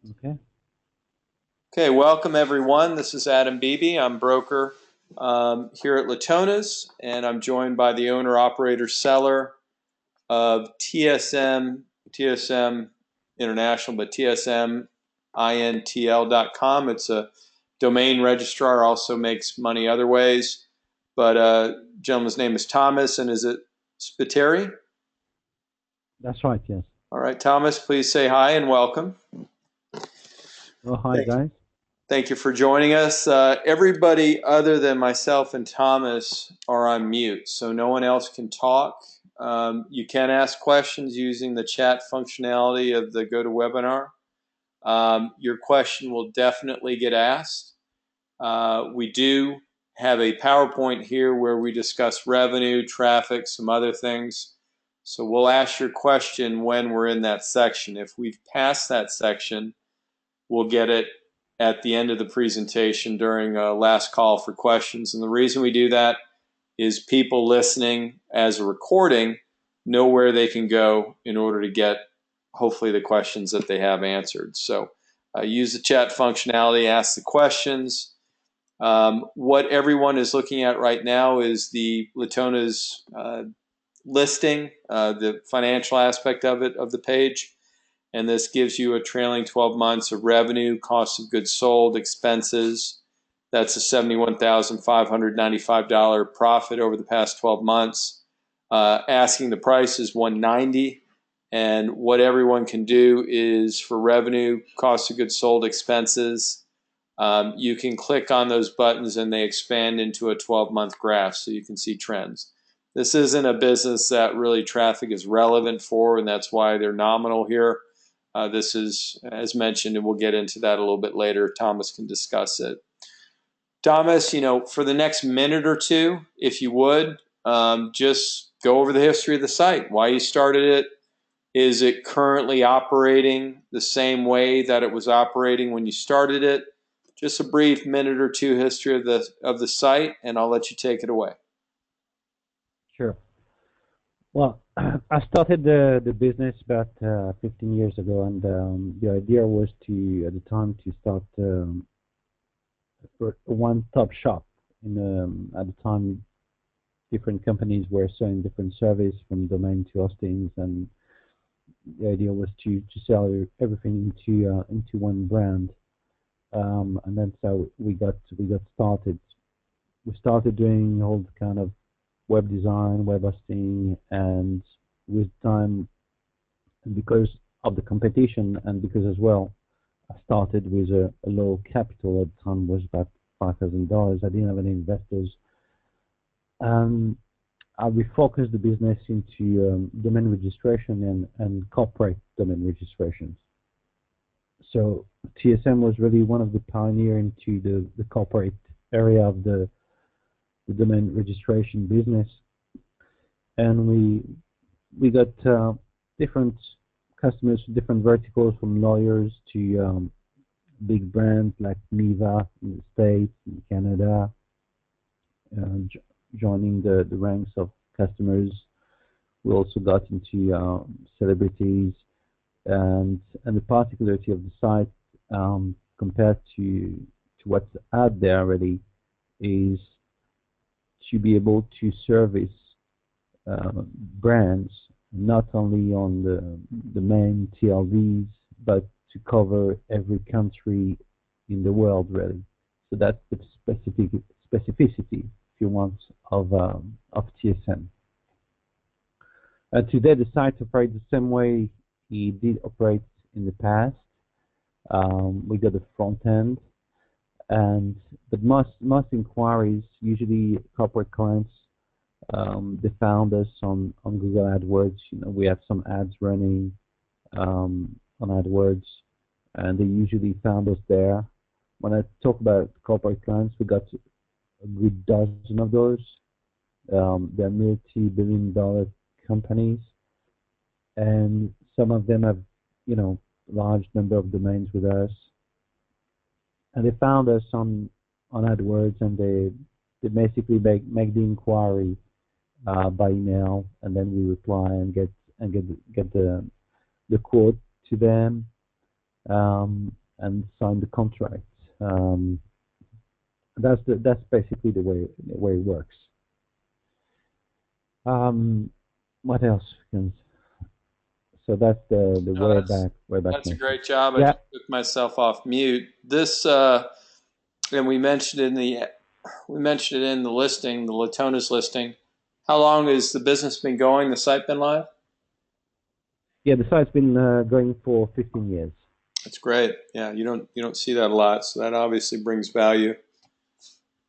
Okay, Okay, welcome everyone. This is Adam Beebe. I'm broker here at Latona's, and I'm joined by the owner, operator, seller of TSM International, but TSMINTL.com. It's a domain registrar, also makes money other ways. But gentleman's name is Thomas, and is it Spiteri? that's right. Yes. All right, Thomas, please say hi and welcome. Oh, hi Thank guys. Thank you for joining us. Everybody other than myself and Thomas are on mute, so no one else can talk. You can ask questions using the chat functionality of the GoToWebinar. Your question will definitely get asked. We do have a PowerPoint here where we discuss revenue, traffic, some other things. So we'll ask your question when we're in that section. If we've passed that section, we'll get it at the end of the presentation during a last call for questions. And the reason we do that is people listening as a recording know where they can go in order to get hopefully the questions that they have answered. So use the chat functionality, ask the questions. What everyone is looking at right now is the Latona's listing, the financial aspect of it, of the page. And this gives you a trailing 12 months of revenue, cost of goods sold, expenses. That's a $71,595 profit over the past 12 months. Asking the price is $190, and what everyone can do is for revenue, cost of goods sold, expenses. You can click on those buttons and they expand into a 12-month graph so you can see trends. This isn't a business that really traffic is relevant for, and that's why they're nominal here. This is, as mentioned, and we'll get into that a little bit later. Thomas can discuss it. Thomas, for the next minute or two, if you would, just go over the history of the site, why you started it. Is it currently operating the same way that it was operating when you started it? Just a brief minute or two history of the site, and I'll let you take it away. Sure. Well, I started the business about 15 years ago, and the idea was to at the time to start a one-stop shop. At the time, different companies were selling different service from domain to hostings, and the idea was to sell everything into one brand. And then so we got started. We started doing all the kind of web design, web hosting, and with time, because of the competition, and because as well, I started with a low capital at the time, was about $5,000. I didn't have any investors. Um, I refocused the business into domain registration and corporate domain registrations. So TSM was really one of the pioneer into the corporate area of the domain registration business, and we got different customers, different verticals, from lawyers to big brands like Niva in the States, in Canada, joining the ranks of customers. We also got into celebrities, and the particularity of the site, compared to what's out there really, is to be able to service brands not only on the main TLDs, but to cover every country in the world really. So that's the specificity, if you want, of TSM. Today the site operates the same way it did operate in the past. We got a front end, and but most inquiries, usually corporate clients, they found us on Google AdWords. We have some ads running on AdWords, and they usually found us there. When I talk about corporate clients, we got a good dozen of those. They're multi-billion-dollar companies, and some of them have, large number of domains with us, and they found us on AdWords, and they basically make the inquiry by email, and then we reply and get the quote to them. and sign the contract. Um, that's basically the way it works. Um, what else? So that's the No, way back that's a method. great job. I Yeah, just took myself off mute. This and we mentioned it in the listing, the Latona's listing. How long has the business been going? The site been live? yeah. The site's been going for 15 years. That's great. Yeah, you don't see that a lot, so that obviously brings value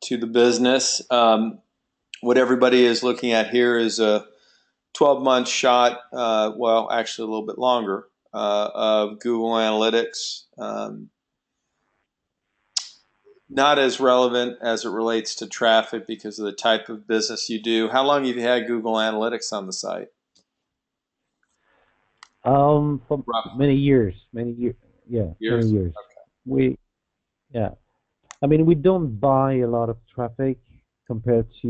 to the business. What everybody is looking at here is a 12-month shot. Well, actually, a little bit longer of Google Analytics. Not as relevant as it relates to traffic because of the type of business you do. How long have you had Google Analytics on the site? For Roughly many years, many years. Yeah, many years. years. We Yeah. I mean, we don't buy a lot of traffic compared to,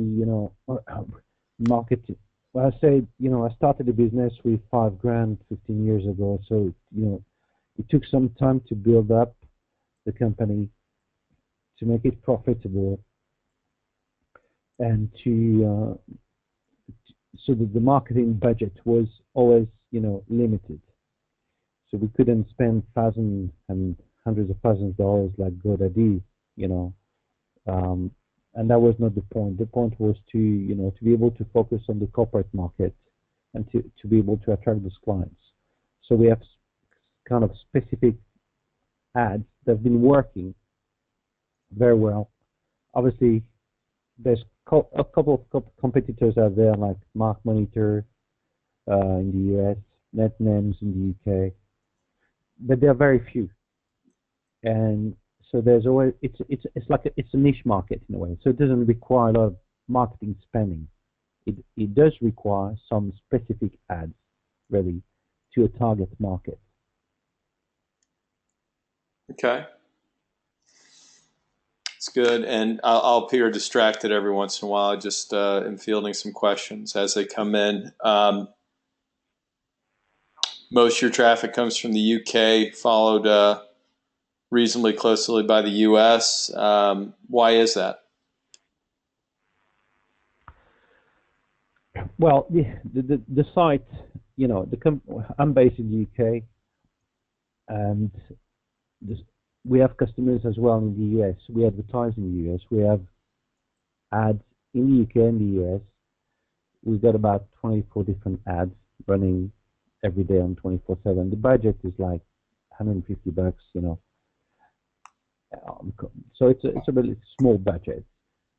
marketing. Well, I say, I started a business with 5 grand 15 years ago. So, it took some time to build up the company, to make it profitable, and so that the marketing budget was always, limited. So we couldn't spend thousands and hundreds of thousands of dollars like GoDaddy, you know. Um, and that was not the point. The point was to be able to focus on the corporate market and to be able to attract those clients. So we have kind of specific ads that have been working very well. Obviously, there's a couple of competitors out there like Mark Monitor in the US, NetNames in the UK, but there are very few. And so there's always it's like it's a niche market in a way. So it doesn't require a lot of marketing spending. It does require some specific ads, really, to a target market. Okay, it's good. And I'll appear distracted every once in a while. I just am fielding some questions as they come in. Most of your traffic comes from the UK, followed reasonably closely by the US. Why is that? Well, the site, I'm based in the UK, and this, we have customers as well in the US. We advertise in the US. We have ads in the UK and the US. We've got about 24 different ads running every day on 24/7. The budget is like $150, so it's a really small budget,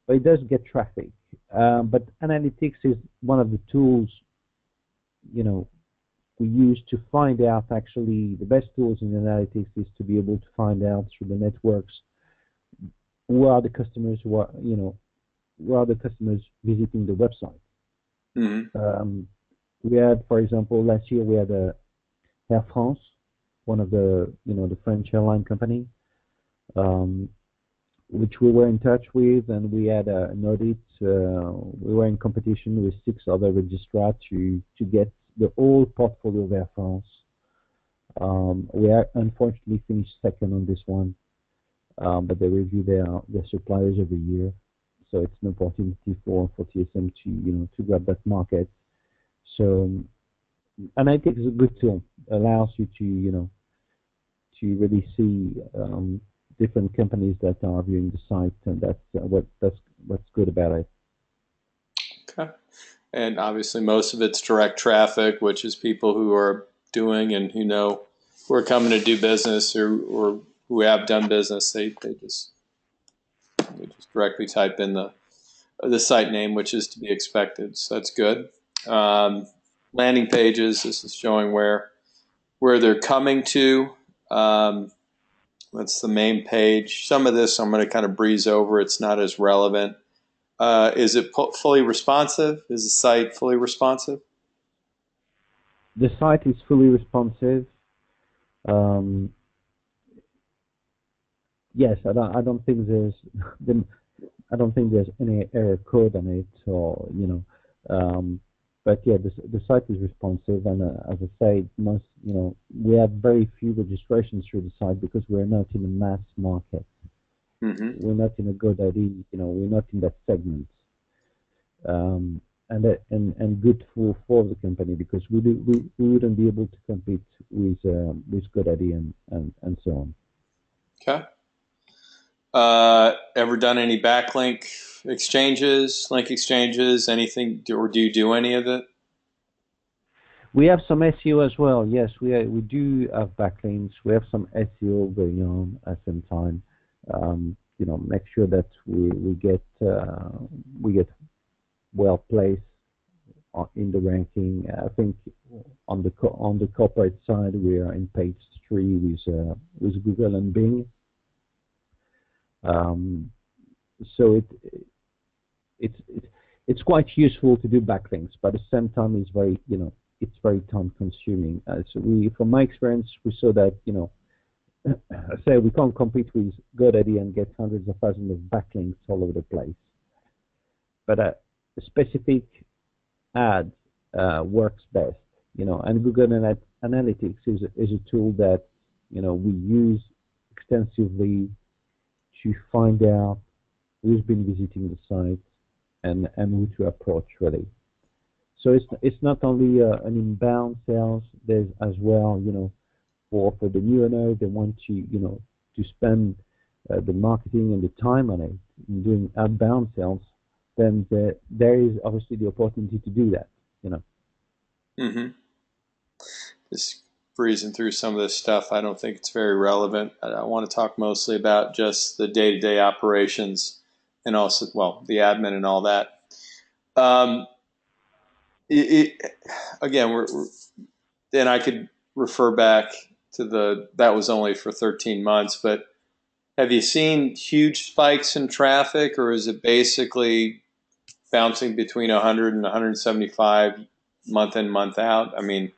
but it does get traffic. But analytics is one of the tools, you know, we use to find out actually the best tools in analytics is to be able to find out through the networks who are the customers who are the customers visiting the website. Mm-hmm. We had, for example, last year we had Air France, one of the French airline company, um, which we were in touch with, and we had an audit. We were in competition with 6 other registrars to get the whole portfolio of Air France. We are unfortunately finished second on this one, but they review their suppliers every year, so it's an opportunity for TSM to grab that market. So, and I think it's a good tool. Allows you to really see different companies that are viewing the site, and that's what's good about it. Okay. And obviously, most of it's direct traffic, which is people who are doing and who are coming to do business or who have done business. They just directly type in the site name, which is to be expected. So that's good. Um, Landing pages. This is showing where they're coming to. That's the main page. Some of this I'm going to kind of breeze over. It's not as relevant. Is it fully responsive? Is the site fully responsive? The site is fully responsive. Um, yes, I don't think I don't think there's any error code on it, or. But yeah, the site is responsive, and as I say, most we have very few registrations through the site because we're not in a mass market. Mm-hmm. We're not in a GoDaddy, we're not in that segment. And good for the company because we wouldn't be able to compete with GoDaddy and so on. Okay. Ever done any backlink exchanges, link exchanges, anything, or do you do any of it? We have some SEO as well. Yes, we do have backlinks. We have some SEO going on at the same time. Make sure that we get well placed in the ranking. I think on the corporate side, we are in page 3 with Google and Bing. So it's it's quite useful to do backlinks, but at the same time, it's very time consuming. So from my experience, we saw that I say we can't compete with GoDaddy and get hundreds of thousands of backlinks all over the place. But a specific ad works best, and Google Analytics is a tool that we use extensively to find out who's been visiting the site and who to approach really. So it's not only an inbound sales. There's as well, for the new owner, they want to spend the marketing and the time on it in doing outbound sales. Then there is obviously the opportunity to do that. Mm-hmm. Just breezing through some of this stuff. I don't think it's very relevant. I want to talk mostly about just the day-to-day operations and also, well, the admin and all that. Um, again, and I could refer back to that was only for 13 months, but have you seen huge spikes in traffic, or is it basically bouncing between 100 and 175 month in, month out? I mean,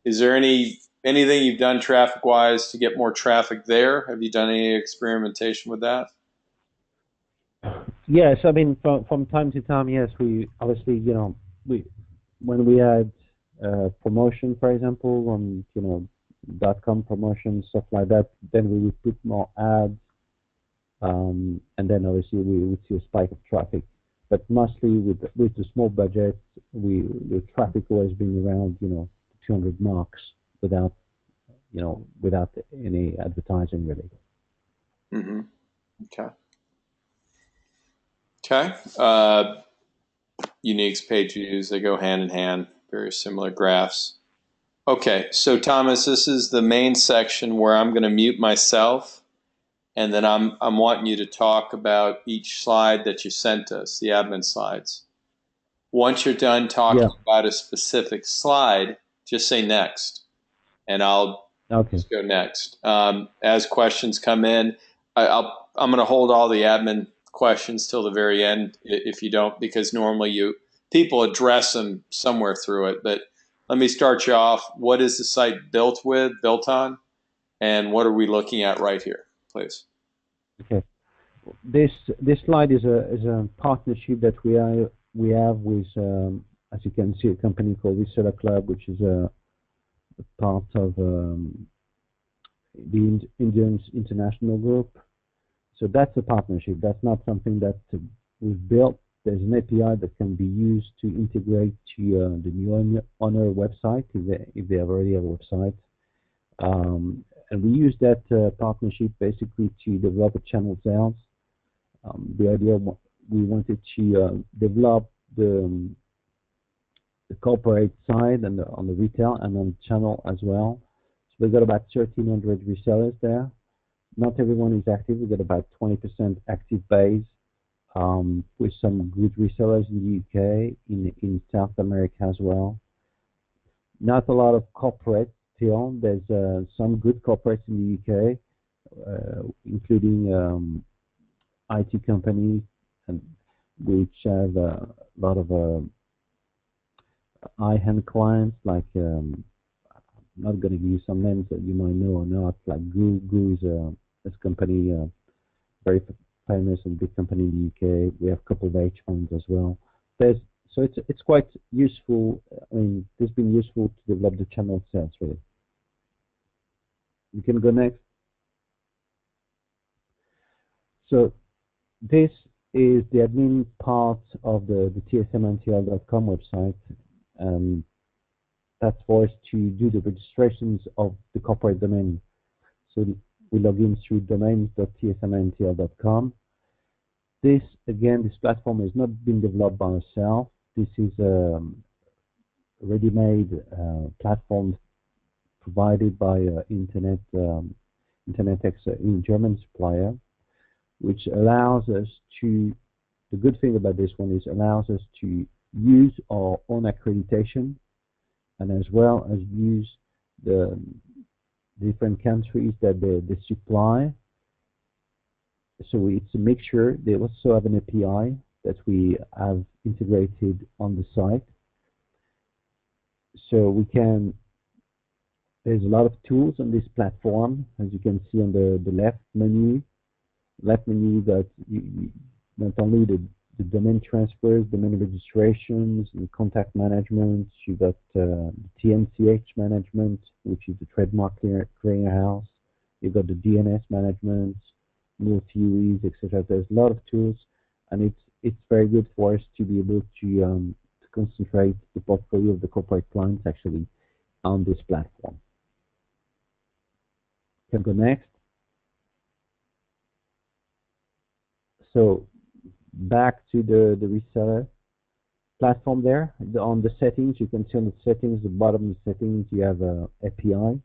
is there anything you've done traffic wise to get more traffic there? Have you done any experimentation with that? Yes, I mean from time to time, yes, we obviously we when we had promotion, for example, on .com promotion stuff like that, then we would put more ads, and then obviously we would see a spike of traffic. But mostly with the small budget, the traffic always been around 200 marks without without any advertising really. Mm-hmm. Okay. Okay. Uniques, page views, they go hand in hand, very similar graphs. Okay, so Thomas, this is the main section where I'm going to mute myself, and then I'm wanting you to talk about each slide that you sent us, the admin slides. Once you're done talking about a specific slide, just say next, and I'll just go next. As questions come in, I'm going to hold all the admin questions till the very end if you don't, because normally people address them somewhere through it. But let me start you off. What is the site built on, and what are we looking at right here, please? Okay. This slide is a partnership that we have with, as you can see, a company called Registrar Club, which is a part of the Indians International Group. So that's a partnership. That's not something that we've built. There's an API that can be used to integrate to the new owner website if they already have a website. And we use that partnership basically to develop a channel sales. The idea we wanted to develop the corporate side and on the retail and on the channel as well. So we've got about 1,300 resellers there. Not everyone is active. We've got about 20% active base, with some good resellers in the UK, in South America as well. Not a lot of corporate still. There's some good corporates in the UK, including IT companies, and which have a lot of high-end clients, like I'm not going to give you some names that you might know or not, like Goo is this company, very famous and big company in the UK. We have a couple of hedge funds as well. So it's quite useful. I mean, it's been useful to develop the channel itself, really. You can go next. So this is the admin part of the tsmntl.com website. Um, that's for us to do the registrations of the corporate domain. So we log in through domains.tsmntl.com. This, again, this platform has not been developed by ourselves. This is a ready-made platform provided by Internet in German supplier, which allows us to, the good thing about this one is allows us to use our own accreditation and as well as use the different countries that they supply. So it's a mixture. They also have an API that we have integrated on the site. So we can, there's a lot of tools on this platform, as you can see on the left menu that not only the domain transfers, domain registrations, and contact management. You got TMCH management, which is the trademark clearinghouse. You got the DNS management, multi-UEs, etc. There's a lot of tools, and it's very good for us to be able to concentrate the portfolio of the corporate clients actually on this platform. Can go next. So back to the reseller platform there. On the settings, you can see on the settings, the bottom of the settings, you have a API.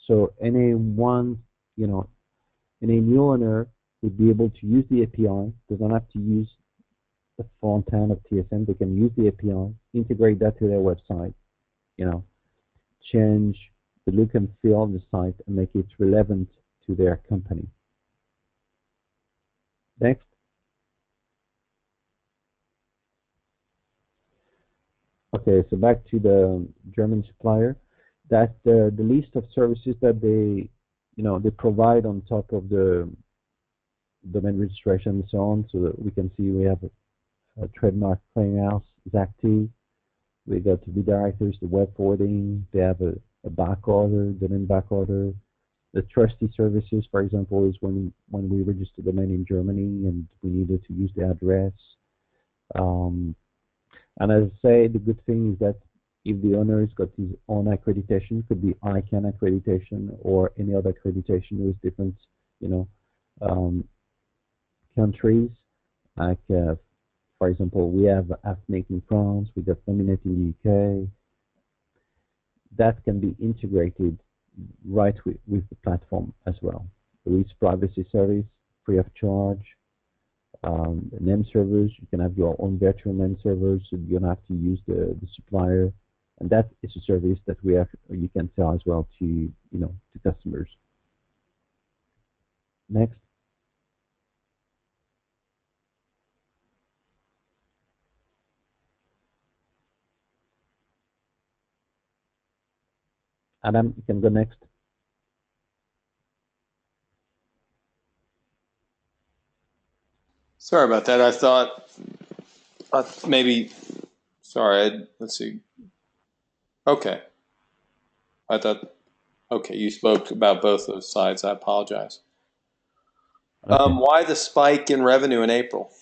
So anyone, any new owner would be able to use the API. They don't have to use the front end of TSM. They can use the API, integrate that to their website, change the look and feel of the site and make it relevant to their company. Next. Okay, so back to the German supplier. That's the list of services that they provide on top of the domain registration and so on. So that we can see we have a trademark clearinghouse is active. We got the redirectors, the web forwarding. They have a back order, domain back order. The trustee services, for example, is when we register the domain in Germany and we needed to use the address. And as I say, the good thing is that if the owner has got his own accreditation, could be ICANN accreditation or any other accreditation with different, countries. Like, for example, we have AFNIC in France, we got Nominate in the UK. That can be integrated right with the platform as well. There is privacy service, free of charge. Name servers, you can have your own virtual name servers, so you don't have to use the supplier, and that is a service that you can sell as well to to customers. Next. Adam, you can go next. Sorry about that. I thought maybe. Sorry. Let's see. Okay. I thought. Okay, you spoke about both those sides. I apologize. Okay. Why the spike in revenue in April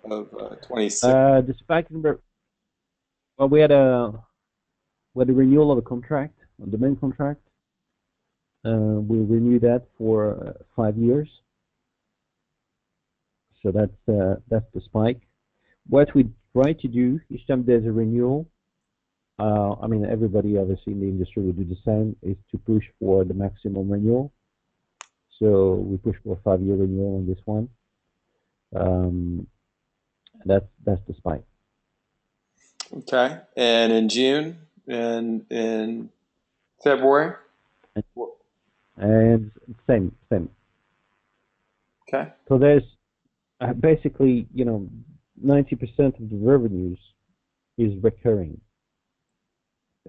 of 26? The spike in well, we had a renewal of the contract, the domain contract. We renewed that for 5 years. So that's the spike. What we try to do each time there's a renewal, I mean, everybody obviously in the industry will do the same, is to push for the maximum renewal. So we push for a 5-year renewal on this one. That's the spike. Okay, and in June and in February, And same. okay. So there's basically 90% of the revenues is recurring.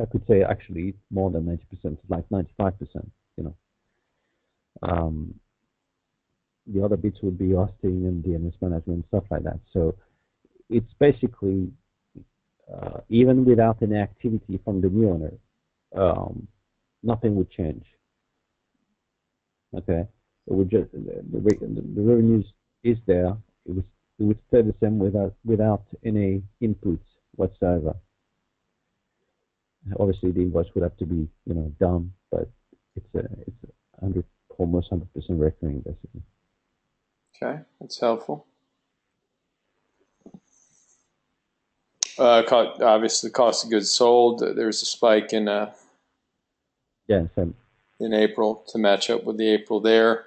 I could say actually more than 90%. It's like 95%. The other bits would be hosting and DNS management, stuff like that. So it's basically even without any activity from the new owner, um, nothing would change. Okay, it would just the revenues is there. It would stay the same without any inputs whatsoever. Obviously, the invoice would have to be done, but it's 100 almost 100% recurring basically. Okay, that's helpful. Obviously, cost of goods sold. There's a spike Yeah, same. in April to match up with the April there.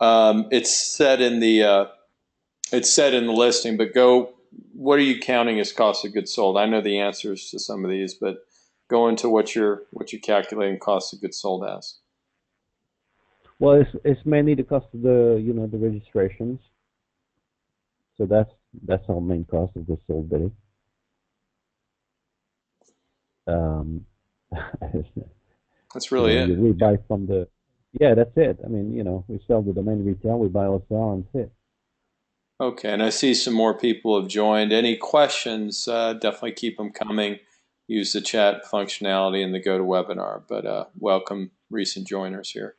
It's set in the listing, but go. What are you counting as cost of goods sold? I know the answers to some of these, but go into what you're calculating cost of goods sold as. Well, it's mainly the cost of the registrations. So that's our main cost of goods sold, Billy. Um, That's really it. we buy from the, yeah, that's it. I mean, we sell the domain retail, we buy wholesale, and that's it. Okay, and I see some more people have joined. Any questions? Definitely keep them coming. Use the chat functionality in the GoToWebinar. But welcome recent joiners here.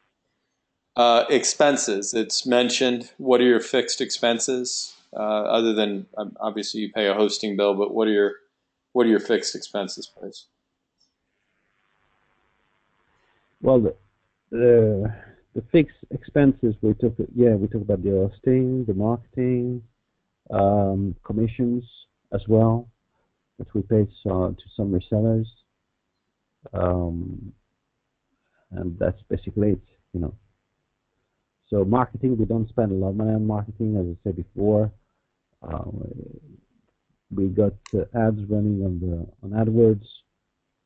Expenses. It's mentioned. What are your fixed expenses? Other than obviously you pay a hosting bill, but what are your fixed expenses, please? Well, the the fixed expenses we talk about the hosting, the marketing, commissions as well that we pay to some resellers, um, and that's basically it. You know. So marketing, we don't spend a lot of money on marketing, as I said before. Uh, we got ads running on AdWords,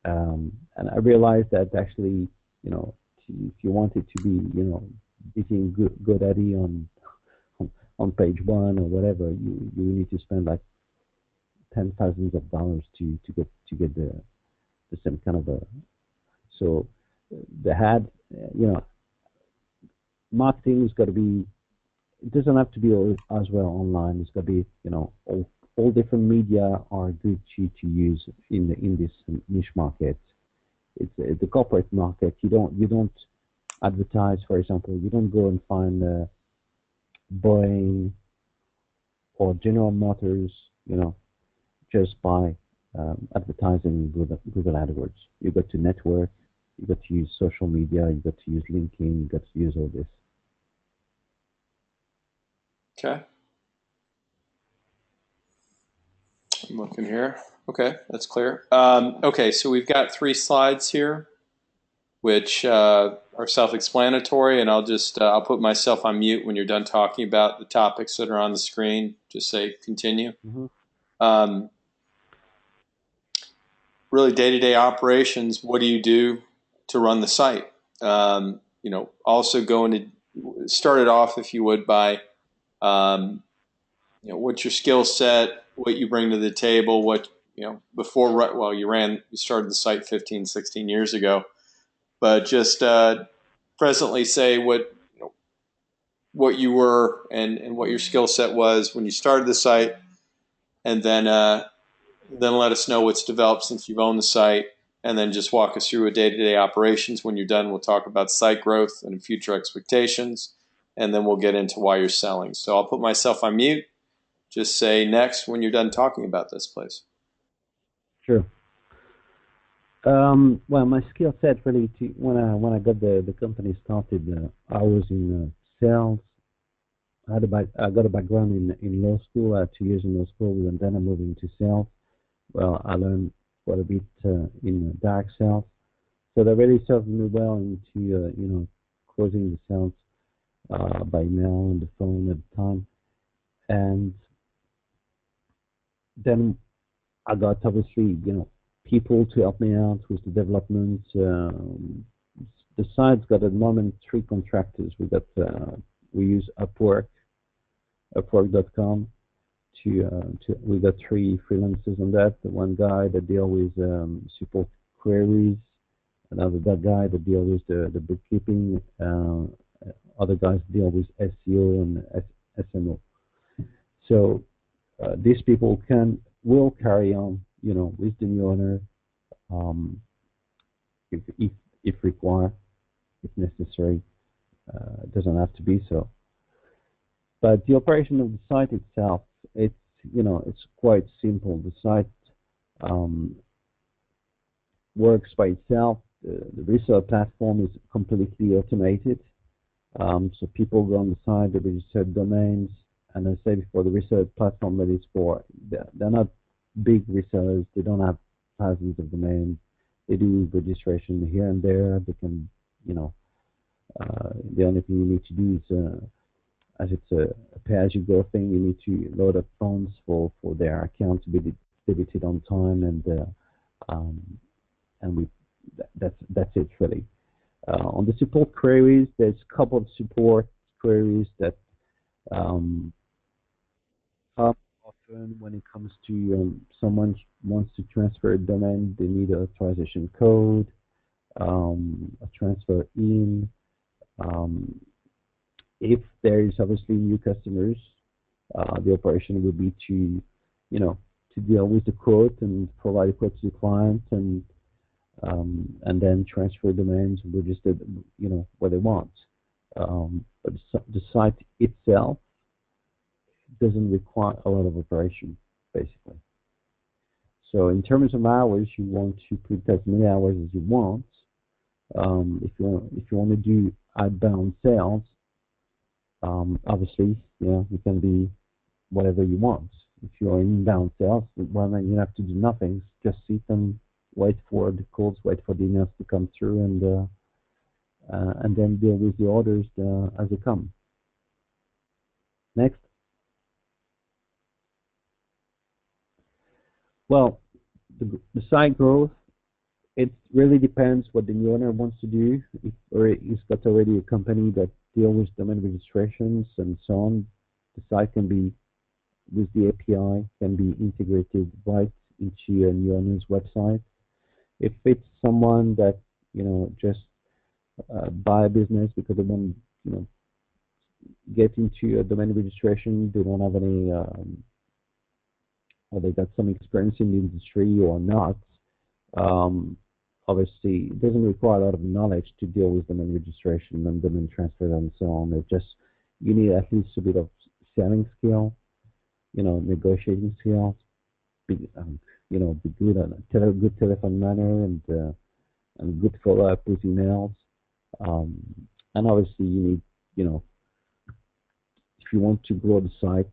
and I realized that actually, if you want it to be, beating GoDaddy on page one or whatever, you need to spend like $10,000s to get the same kind of a. So the ad, marketing has got to be. It doesn't have to be as well online. It's got to be, all different media are good to use in this niche market. It's the corporate market. You don't advertise, for example. You don't go and find Boeing or General Motors, just by advertising Google AdWords. You got to network. You got to use social media. You got to use LinkedIn. You got to use all this. Okay. I'm looking here. Okay, that's clear. Okay, so we've got 3 slides here, which are self-explanatory, and I'll put myself on mute when you're done talking about the topics that are on the screen. Just say continue. Mm-hmm. Um, really, day-to-day operations. What do you do to run the site? Also go into start it off, if you would, by what's your skill set, what you bring to the table, what before you started the site 15, 16 years ago, but just presently say what you were and what your skill set was when you started the site, and then let us know what's developed since you've owned the site, and then just walk us through a day-to-day operations. When you're done, we'll talk about site growth and future expectations, and then we'll get into why you're selling. So I'll put myself on mute. Just say next when you're done talking about this, please. Sure. Well, my skill set really, when I got the company started, I was in sales. I got a background in law school. I had 2 years in law school, and then I moved into sales. Well, I learned quite a bit in direct sales, so that really served me well into closing the sales by mail and the phone at the time. And then I got obviously people to help me out with the development. The site's got at the moment 3 contractors. We use Upwork.com. We got 3 freelancers on that. The one guy that deal with support queries, another that guy that deal with the bookkeeping, other guys deal with SEO and SMO. So These people will carry on, with the new owner, um, if required, if necessary. It doesn't have to be so. But the operation of the site itself, it's it's quite simple. The site um, works by itself. The resale platform is completely automated. So people go on the site, they register domains, and as I said before, the resale platform that is for, they're not big resellers. They don't have thousands of domains. They do registration here and there. They can, you know, the only thing you need to do is, as it's a pay-as-you-go thing, you need to load up funds for their account to be debited on time, um, and that's it really. On the support queries, there's a couple of support queries that um, come often when it comes to someone wants to transfer a domain. They need an authorization code, a transfer in. Um, if there is obviously new customers, the operation would be to, to deal with the quote and provide a quote to the client, and then transfer domains registered, what they want. But the site itself doesn't require a lot of operation, basically. So in terms of hours, you want to put as many hours as you want. If you want to do outbound sales, obviously, you can be whatever you want. If you're inbound sales, well, then you have to do nothing. Just sit and wait for the calls, wait for the emails to come through, and then deal with the orders as they come. Next. Well, the site growth, it really depends what the new owner wants to do. If he's got already a company that deals with domain registrations and so on, the site can be, with the API, can be integrated right into a new owner's website. If it's someone that, just buy a business because they want, you know, get into a domain registration, they don't have any, or they got some experience in the industry or not, um, obviously it doesn't require a lot of knowledge to deal with domain registration and domain transfer and so on. It just, you need at least a bit of selling skill, negotiating skills, be, be good at a good telephone manner, and good follow up with emails. Um, and obviously you need, you know, if you want to grow the site,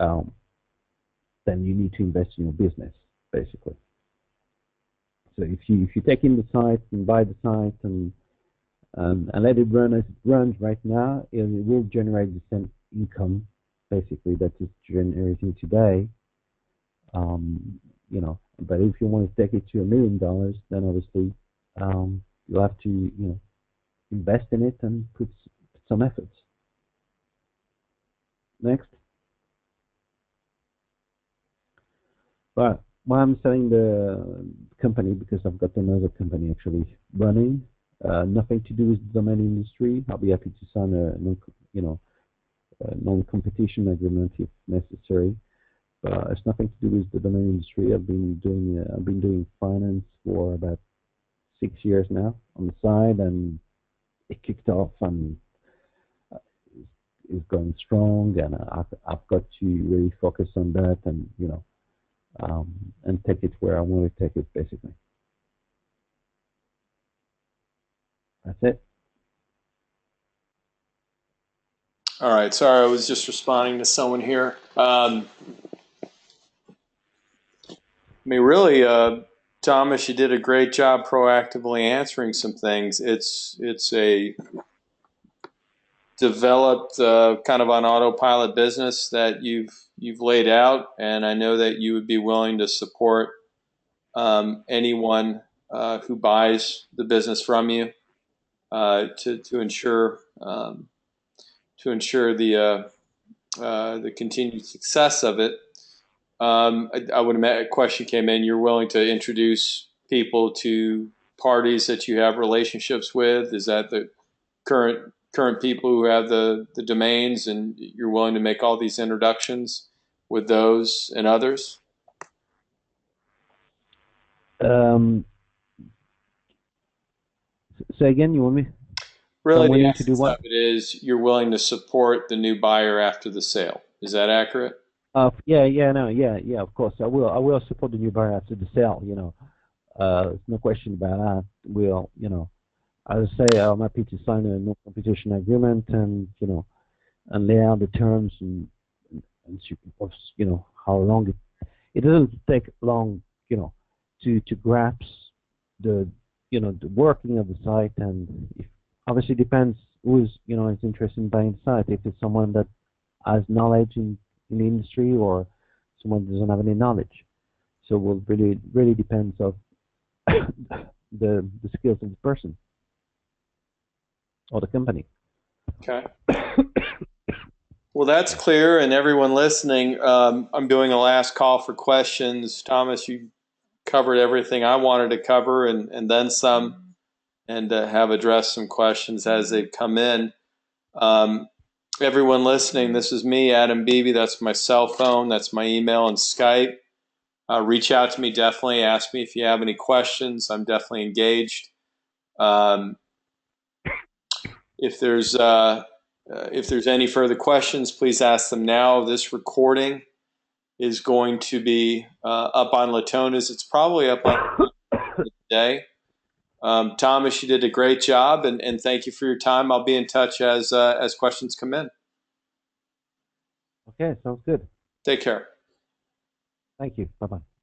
um, then you need to invest in your business, basically. So if you take in the site and buy the site and let it run as it runs right now, it will generate the same income, basically, that it's generating today. But if you want to take it to $1 million, then obviously you'll have to, invest in it and put some efforts. Next. But why I'm selling the company, because I've got another company actually running. Nothing to do with the domain industry. I'll be happy to sign a non-competition agreement if necessary. But it's nothing to do with the domain industry. I've been doing finance for about 6 years now on the side, and it kicked off and is going strong. And I've got to really focus on that, and and take it where I want to take it, basically. That's it. All right. Sorry, I was just responding to someone here. Really, Thomas, you did a great job proactively answering some things. It's a developed kind of on autopilot business that you've laid out, and I know that you would be willing to support anyone who buys the business from you to ensure the continued success of it. I would imagine a question came in. You're willing to introduce people to parties that you have relationships with? Is that the current people who have the domains, and you're willing to make all these introductions? with those and others? Um, so again, you want me? So Really, I'm the willing to do essence of what? it is you're willing to support the new buyer after the sale. Is that accurate? Yeah, yeah, no, yeah, yeah. Of course, I will. I will support the new buyer after the sale. There's no question about that. We'll, as I say, I'm happy to sign a non-competition agreement and and lay out the terms and how long it doesn't take long, to grasp the the working of the site, and if, obviously depends who's is interested in buying the site. If it's someone that has knowledge in the industry or someone who doesn't have any knowledge. So it will really depends of the skills of the person or the company. Okay. Well, that's clear, and everyone listening, I'm doing a last call for questions. Thomas, you covered everything I wanted to cover, and then some, and have addressed some questions as they've come in. Um, Everyone listening, this is me, Adam Beebe. That's my cell phone. That's my email and Skype. Reach out to me, definitely. Ask me if you have any questions. I'm definitely engaged. Um, if there's any further questions, please ask them now. This recording is going to be up on Latona's. It's probably up on today. Thomas, you did a great job, and thank you for your time. I'll be in touch as questions come in. Okay, sounds good. Take care. Thank you. Bye bye.